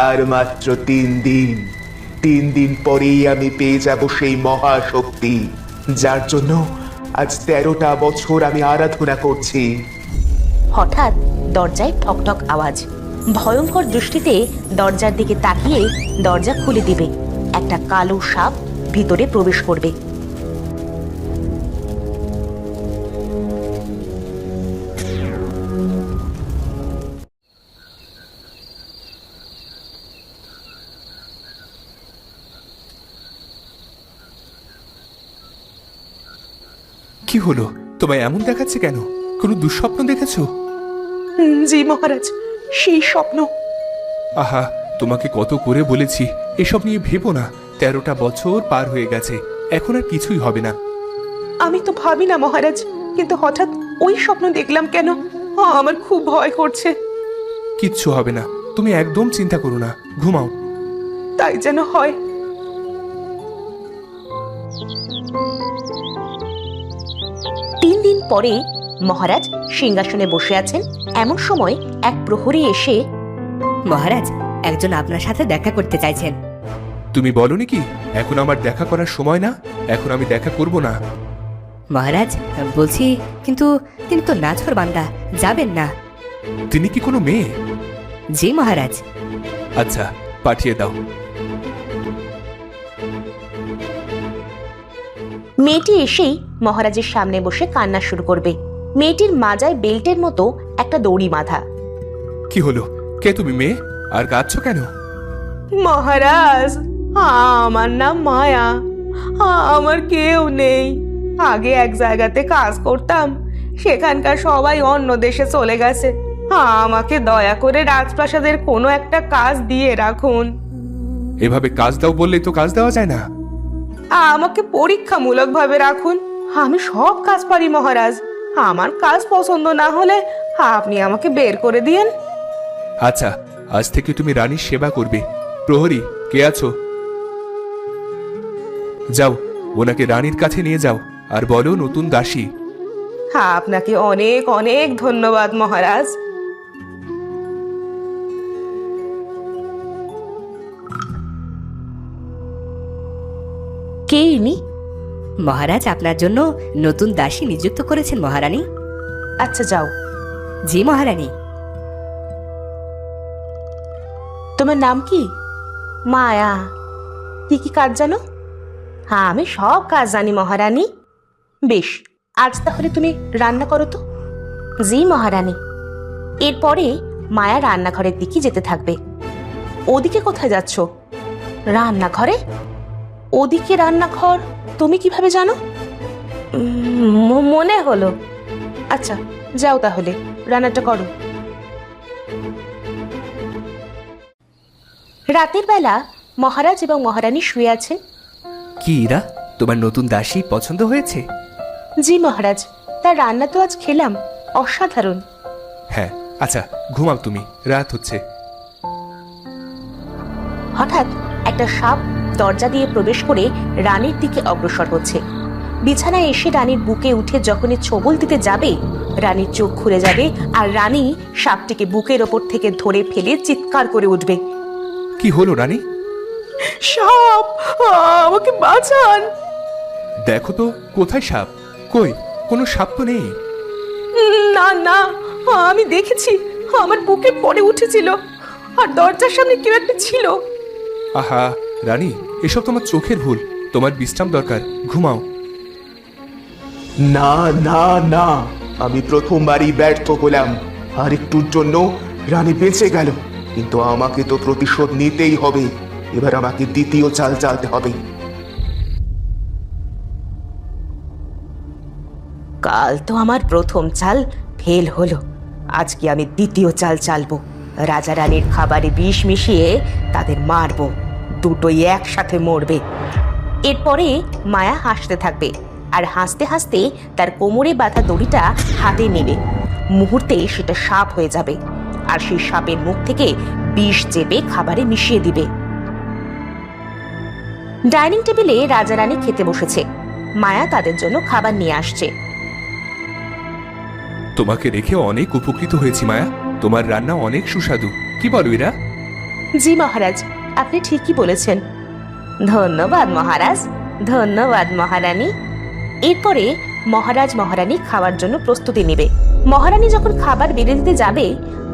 আর মাত্র 3 দিন। 3 দিন পরেই আমি পেয়ে যাব সেই মহাশক্তি, যার জন্য আজ 13টা বছর আমি আরাধনা করছি। হঠাৎ দরজায় ঠকঠক আওয়াজ। ভয়ঙ্কর দৃষ্টিতে দরজার দিকে তাকিয়ে দরজা খুলে দিবে। একটা কালো সাপ ভিতরে প্রবেশ করবে। কি হলো? তোমায় এমন দেখাচ্ছে কেন? কোনো দুঃস্বপ্ন দেখেছো? জি মহারাজ, সেই স্বপ্ন। আহা, তোমাকে কত করে বলেছি এসব নিয়ে ভেবো না। 13টা বছর পার হয়ে গেছে, এখন আর কিছুই হবে না। আমি তো ভাবি না মহারাজ, কিন্তু হঠাৎ ওই স্বপ্ন দেখলাম কেন? আমার খুব ভয় করছে। কিচ্ছু হবে না, তুমি একদম চিন্তা করো না, ঘুমাও। তাই যেন হয়। 3 দিন পরে মহারাজ সিংহাসনে বসে আছেন। এমন সময় এক প্রহরী এসে, মহারাজ, একজন আপনার সাথে দেখা করতে চাইছেন। তুমি বলনি কি এখন আমার দেখা করার সময় না? এখন আমি দেখা করব না। মহারাজ বলছি, কিন্তু তিনি তো নাছর বান্দা, যাবেন না। তিনি কি কোনো মেয়ে? জি মহারাজ। আচ্ছা, পাঠিয়ে দাও। মেয়েটি এসেই মহারাজের সামনে বসে কান্না শুরু করবে। মেয়েটির মাজায় বেল্টের মতো একটা দড়ি বাঁধা। কি হলো? কে তুমি মেয়ে? আর কাঁদছো কেন? মহারাজ, আমার নাম মায়া। আমার কেউ নেই। আগে এক জায়গাতে কাজ করতাম, সেখানকার সবাই অন্য দেশে চলে গেছে। আমাকে দয়া করে রাজপ্রাসাদের কোনো একটা কাজ দিয়ে রাখুন। এভাবে কাজ দাও বললেই তো কাজ দেওয়া যায় না। আমাকে পরীক্ষামূলক ভাবে রাখুন। আমি সব কাজ পারি মহারাজ। আমার কাজ পছন্দ না হলে আপনি আমাকে বের করে দিয়েন। আচ্ছা, আজ থেকে তুমি রানীর সেবা করবে। প্রহরী, কে আছো? যাও, ওনাকে রানীর কাছে নিয়ে যাও আর বলো নতুন দাসী। আপনাকে অনেক অনেক ধন্যবাদ মহারাজ। কে ইনি? মহারাজ আপনার জন্য নতুন দাসী নিযুক্ত করেছেন মহারানী। আচ্ছা, যাও। জি মহারানী। তোমার নাম কি? মায়া। কি কি কাজ জানো? হ্যাঁ, আমি সব কাজ জানি মহারানী। বেশ, আজ তাহলে তুমি রান্না করো তো। জি মহারানী। এরপরে মায়া রান্নাঘরের দিকে যেতে থাকবে। ওদিকে কোথায় যাচ্ছ? রান্নাঘরে? ওদিকে রান্নাঘর তুমি কিভাবে জানো? মনে হলো। আচ্ছা, যাও তাহলে, রান্নাটা করো। রাতের বেলা মহারাজ এবং মহারানী শুয়ে আছেন। কি ইরা, তোমার নতুন দাসী পছন্দ হয়েছে? জি মহারাজ, তার রান্না তো আজ খেলাম, অসাধারণ। হ্যাঁ, আচ্ছা ঘুমাও তুমি, রাত হচ্ছে। হঠাৎ একটা সাপ দরজা দিয়ে প্রবেশ করে রানীর দিকে অগ্রসর হচ্ছে। বিছানায় এসে রানীর বুকে উঠে যখনই ছোবল দিতে যাবে, রানীর চোখ খুলে যাবে আর রানী সাপটিকে বুকের ওপর থেকে ধরে ফেলে চিৎকার করে উঠবে। কি হলো রানী? সাপ, আমাকে বাঁচান। দেখো তো কোথায় সাপ? কই, কোনো সাপ তো নেই। না না, আমি দেখেছি, আমার বুকে পড়ে উঠেছিল আর দরজার সামনে কেউ একটা ছিল। আহা রানী, এসব তোমার চোখের ভুল, তোমার বিশ্রাম দরকার, ঘুমাও। না না না, আমি প্রথমবারই ব্যর্থ হলাম। আর একটুর জন্য রানী বেঁচে গেল, কিন্তু আমাকে তো প্রতিশোধ নিতেই হবে। এবার আমাকে দ্বিতীয় চাল চালতে হবে। কাল তো আমার প্রথম চাল ফেল হলো, আজকে আমি দ্বিতীয় চাল চালবো। রাজা রানীর খাবারে বিষ মিশিয়ে তাদের মারবো, দুটোই একসাথে মরবে। এরপরে মায়া হাসতে থাকবে আর হাসতে হাসতে তার কোমরে বাঁধা দড়িটা হাতে নেবে। মুহূর্তে সেটা সাপ হয়ে যাবে আর সেই সাপের মুখ থেকে বিষ চেপে খাবারে মিশিয়ে দিবে। ডাইনিং টেবিলে রাজা রানী খেতে বসেছে। মায়া তাদের জন্য খাবার নিয়ে আসছে। তোমাকে রেখে অনেক উপকৃত হয়েছি মায়া, তোমার রান্না অনেক সুস্বাদু, কি বলো এরা? জি মহারাজ, আপনি ঠিকই বলেছেন। ধন্যবাদ মহারাজ, ধন্যবাদ মহারানী। এরপরে মহারাজ মহারানী খাওয়ার জন্য প্রস্তুতি নেবে। মহারানী যখন খাবার বেড়ে দিতে যাবে,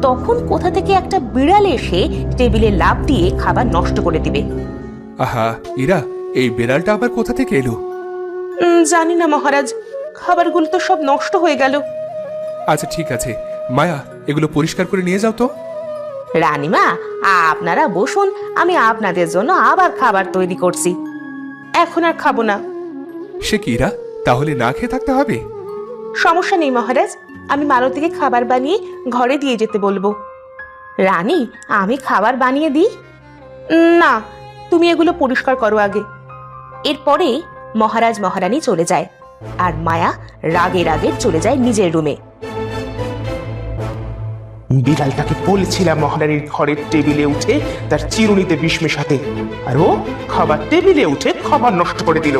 তখন কোথা থেকে একটা বিড়াল এসে টেবিলে লাফ দিয়ে খাবার নষ্ট করে দিবে। আহা ইরা, এই বেড়ালটা আবার কোথা থেকে এলো? জানি না মহারাজ, খাবারগুলো তো সব নষ্ট হয়ে গেল। আচ্ছা ঠিক আছে, মায়া এগুলো পরিষ্কার করে নিয়ে যাও তো। রানীমা, আপনারা বসুন, আমি আপনাদের জন্য আবার খাবার তৈরি করছি। এখন আর খাবো না। সে কি ইরা, তাহলে না খেয়ে থাকতে হবে? সমস্যা নেই মহারাজ, আমি মালতীকে খাবার বানিয়ে ঘরে দিয়ে যেতে বলবো। রানী, আমি খাবার বানিয়ে দিই? না, তুমি এগুলো পরিষ্কার করো আগে। এরপরে মহারাজ মহারানী চলে যায়, আর মায়া রাগে রাগে চলে যায় নিজের রুমে। বিড়ালটাকে বলেছিলাম মহারানীর ঘরের টেবিলে উঠে তার চিরুনিতে বিষ মেশাতে, আর ও খাবার টেবিলে উঠে খাবার নষ্ট করে দিল।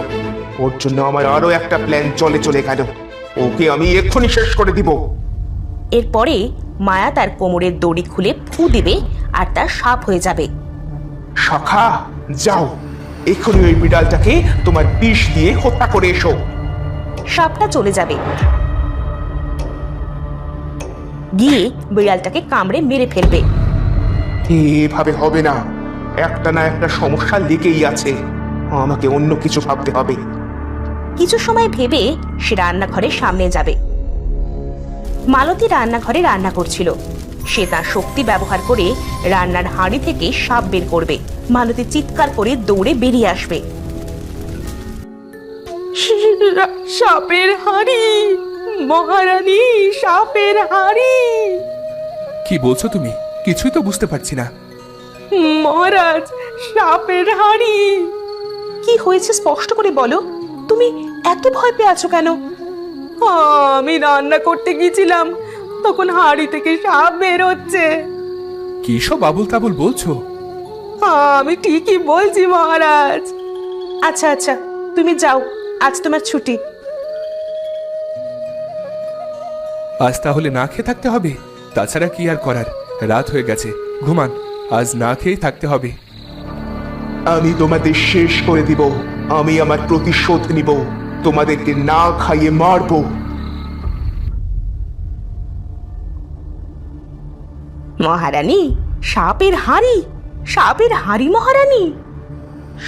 ওর জন্য আমার আরো একটা প্ল্যান চলে গেল। ওকে আমি এক্ষুনি শেষ করে দিব। এরপরে মায়া তার কোমরের দড়ি খুলে ফু দিবে, আর তার সাপ হয়ে যাবে। সখা, যাও এক্ষুনি ওই বিড়ালটাকে তোমার বিষ দিয়ে হত্যা করে এসো। সাপটা চলে যাবে, গিয়ে বিড়ালটাকে কামড়ে মেরে ফেলবে। এভাবে হবে না, একটা না একটা সমস্যা লেগেই আছে। আমাকে অন্য কিছু ভাবতে হবে। কিছু সময় ভেবে সে রান্নাঘরের সামনে যাবে। মালতী রান্নাঘরে রান্না করছিল। সে তার শক্তি ব্যবহার করে রান্নার হাঁড়ি থেকে সাপ বের করবে। মালতী চিৎকার করে দৌড়ে বেরিয়ে আসবে। সাপের হাঁড়ি, মহারানী, সাপের হাঁড়ি। কি বলছো তুমি? কিছুই তো বুঝতে পারছি না। মহারাজ, সাপের হাঁড়ি। কি হয়েছে স্পষ্ট করে বলো, তুমি এত ভয় পেয়ে আছো কেন? আমি রান্না করতে গিয়েছিলাম, তখন হাঁড়ি থেকে সাপ বের হচ্ছে। কি সব আবুল তাবুল বলছো? আমি ঠিকই বলছি মহারাজ। আচ্ছা আচ্ছা, তুমি যাও, আজ তোমার ছুটি। আজ তাহলে না খেয়ে থাকতে হবে, তাছাড়া কি আর করার? রাত হয়ে গেছে, ঘুমান। আজ না খেয়ে থাকতে হবে। আমি তোমাদের শেষ করে দিব। আমি আমার প্রতিশোধ নিব, তোমাদেরকে না খাইয়ে মারবো। মহারানী, সাপের হাঁড়ি, সাপের হাঁড়ি মহারানী।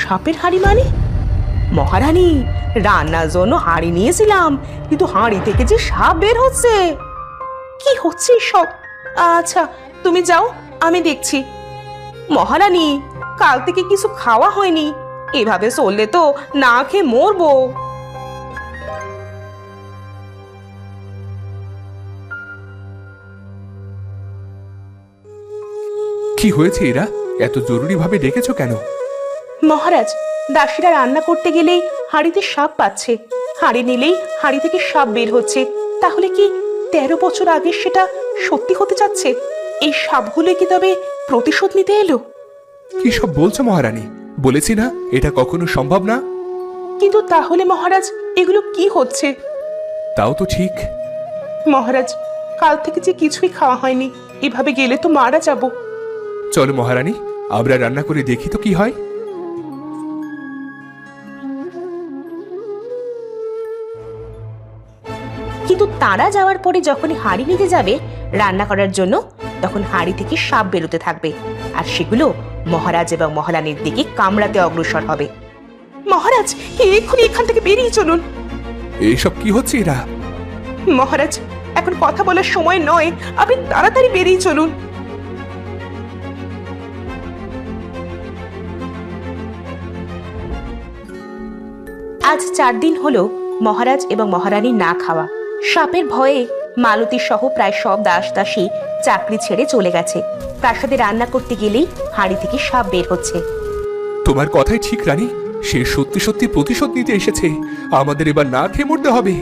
সাপের হাঁড়ি মানে? মহারানী, রান্নার জন্য হাঁড়ি নিয়েছিলাম, কিন্তু হাঁড়ি থেকে যে সাপ বের হচ্ছে। কি হচ্ছে সব? আচ্ছা তুমি যাও, আমি দেখছি। মহারানী, কাল থেকে কিছু খাওয়া হয়নি, এভাবে চললে তো না খেয়ে মরবো। কি হয়েছে এরা? এত জরুরি ভাবে ডেকেছো কেন? মহারাজ, দাসীরা রান্না করতে গেলেই হাঁড়িতে সাপ পাচ্ছে। হাঁড়ি নিলেই হাঁড়ি থেকে সাপ বের হচ্ছে। তাহলে কি 13 বছর আগে সেটা সত্যি হতে যাচ্ছে? এই সাপগুলো কি তবে প্রতিশোধ নিতে এলো? কি সব বলছো মহারানী? বলেছি না এটা কখনো সম্ভব না। কিন্তু তাহলে মহারাজ, এগুলো কি হচ্ছে? তাও তো ঠিক। মহারাজ, কাল থেকে যে কিছুই খাওয়া হয়নি, এভাবে গেলে তো মারা যাব। চলো মহারানী, আমরা রান্না করে দেখি তো কি হয়। কিন্তু তারা যাওয়ার পরে যখনই হাঁড়ি নিতে যাবে রান্না করার জন্য, তখন হাঁড়ি থেকে সাপ বেরোতে থাকবে, আর সেগুলো মহারাজ এবং মহারানীর দিকে কামড়াতে অগ্রসর হবে। মহারাজ, এক্ষুনি এখান থেকে বেরিয়ে চলুন। এইসব কি হচ্ছে এরা? মহারাজ, এখন কথা বলার সময় নয়, আপনি তাড়াতাড়ি বেরিয়ে চলুন। আজ 4 দিন হলো মহারাজ এবং মহারানী না খাওয়া। সাপের ভয়ে মালতী সহ প্রায় সব দাস দাসী চাকরি ছেড়ে চলে গেছে। প্রাসাদে রান্না করতে গেলেই হাঁড়ি থেকে সাপ বের হচ্ছে। তোমার কথাই ঠিক রানী, সে সত্যি সত্যি প্রতিশোধ নিতে এসেছে। আমাদের এবার না খেয়ে মরতে হবে।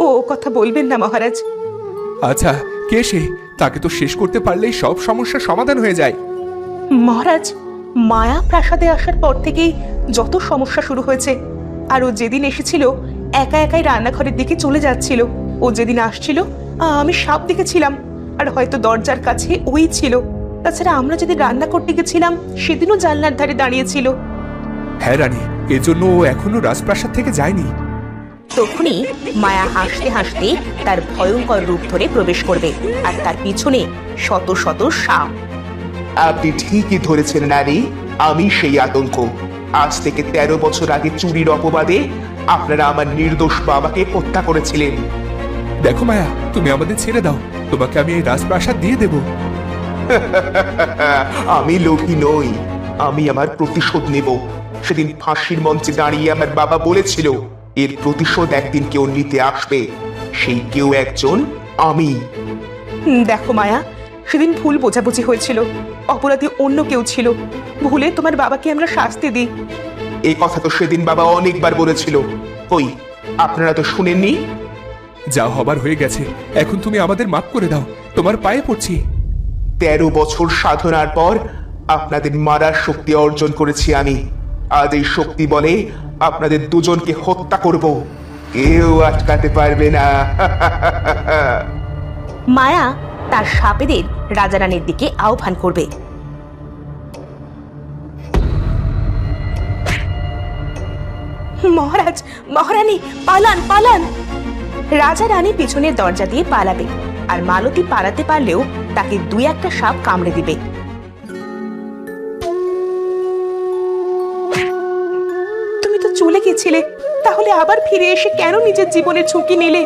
ও কথা বলবেন না মহারাজ। আচ্ছা, কে সে? তাকে তো শেষ করতে পারলেই সব সমস্যার সমাধান হয়ে যায়। মহারাজ, মায়া প্রাসাদে আসার পর থেকেই যত সমস্যা শুরু হয়েছে। আর ও যেদিন এসেছিল একা একাই রান্নাঘরের দিকে চলে যাচ্ছিল। ও যেদিন আসছিল আমি সাপ দেখেছিলাম। আর হয়তো দরজার কাছে ওই ছিল। তাছাড়া আমরা যেদিন রান্না করতে গেছিলাম সেদিনও জানলার ধারে দাঁড়িয়েছিল। হ্যাঁ রানী, এজন্য ও এখনো রাজপ্রাসাদ থেকে যায়নি। তখনই মায়া হাসতে হাসতে তার ভয়ঙ্কর রূপ ধরে প্রবেশ করবে, আর তার পিছনে শত শত সাপ। আপনি ঠিকই ধরেছেন নারী, আমি সেই আতঙ্ক। আজ থেকে 13 বছর আগে চুরির অপবাদে আপনারা আমার নির্দোষ বাবাকে হত্যা করেছিলেন। দেখো মায়া, তুমি আমাদের ছেড়ে দাও, তোমাকে আমি এই রাজপ্রাসাদ দিয়ে দেব। আমি লোভী নই, আমি আমার প্রতিশোধ নেব। সেদিন ফাঁসির মঞ্চে দাঁড়িয়ে আমার বাবা বলেছিল এর প্রতিশোধ একদিন কেউ নিতে আসবে, সেই কেউ একজন আমি। দেখো মায়া, সেদিন ভুল বোঝাবুঝি হয়েছিল, অপরাধী অন্য কেউ ছিল। ভুলে তোমার বাবাকে আমরা শাস্তি দিই। এই কথা তো সেদিন বাবা অনেকবার বলেছিল, কই আপনারা তো শুনেননি? যা হবার হয়ে গেছে, এখন তুমি আমাদের মাফ করে দাও, তোমার পায়ে পড়ছি। 13 বছর সাধনার পর আপনাদের মারার শক্তি অর্জন করেছি আমি। আজ এই শক্তি বলে আপনাদের দুজনকে হত্যা করব, কেউ আটকাতে পারবে না। মায়া তার সাপেদের রাজারানীর দিকে আহ্বান করবে। মহারাজ, মহারানী, পালান পালান! রাজা রানী পিছনের দরজা দিয়ে পালাবে, আর মালতী পালাতে পারলেও তাকে 2-1টা সাপ কামড়ে দিবে। তুমি তো চলে গেছিলে, তাহলে আবার ফিরে এসে কেন নিজের জীবনের ঝুঁকি নিলে?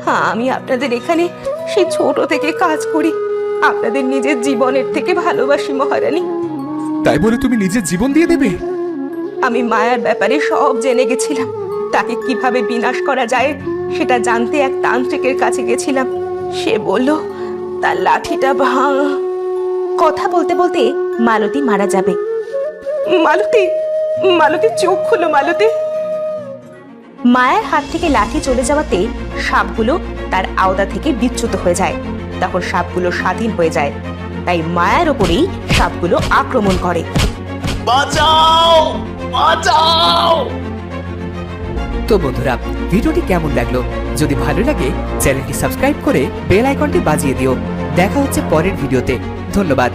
হ্যাঁ, আমি আপনাদের এখানে সেই ছোট থেকে কাজ করি, আপনাদের নিজের জীবনের থেকে ভালোবাসি মহারানী। তাই বলে তুমি নিজের জীবন দিয়ে দেবে? আমি মায়ার ব্যাপারে সব জেনে গেছিলাম। তাকে কিভাবে বিনাশ করা যায় সেটা জানতে এক তান্ত্রিকের কাছে গেছিলাম। সে বলল তার লাঠিটা ভাঙ। কথা বলতে বলতে মালতী মারা যাবে। মালতী, মালতী চোখ খুলো মালতী! মায়ের হাত থেকে লাঠি চলে যাওয়াতে সাপগুলো তার আওতা থেকে বিচ্যুত হয়ে যায়। তখন সাপগুলো স্বাধীন হয়ে যায়, তাই মায়ের ওপরেই সাপগুলো আক্রমণ করে। বাঁচাও, বাঁচাও! তো বন্ধুরা, ভিডিওটি কেমন লাগলো? যদি ভালো লাগে চ্যানেলটি সাবস্ক্রাইব করে বেল আইকনটি বাজিয়ে দিও। দেখা হচ্ছে পরের ভিডিওতে। ধন্যবাদ।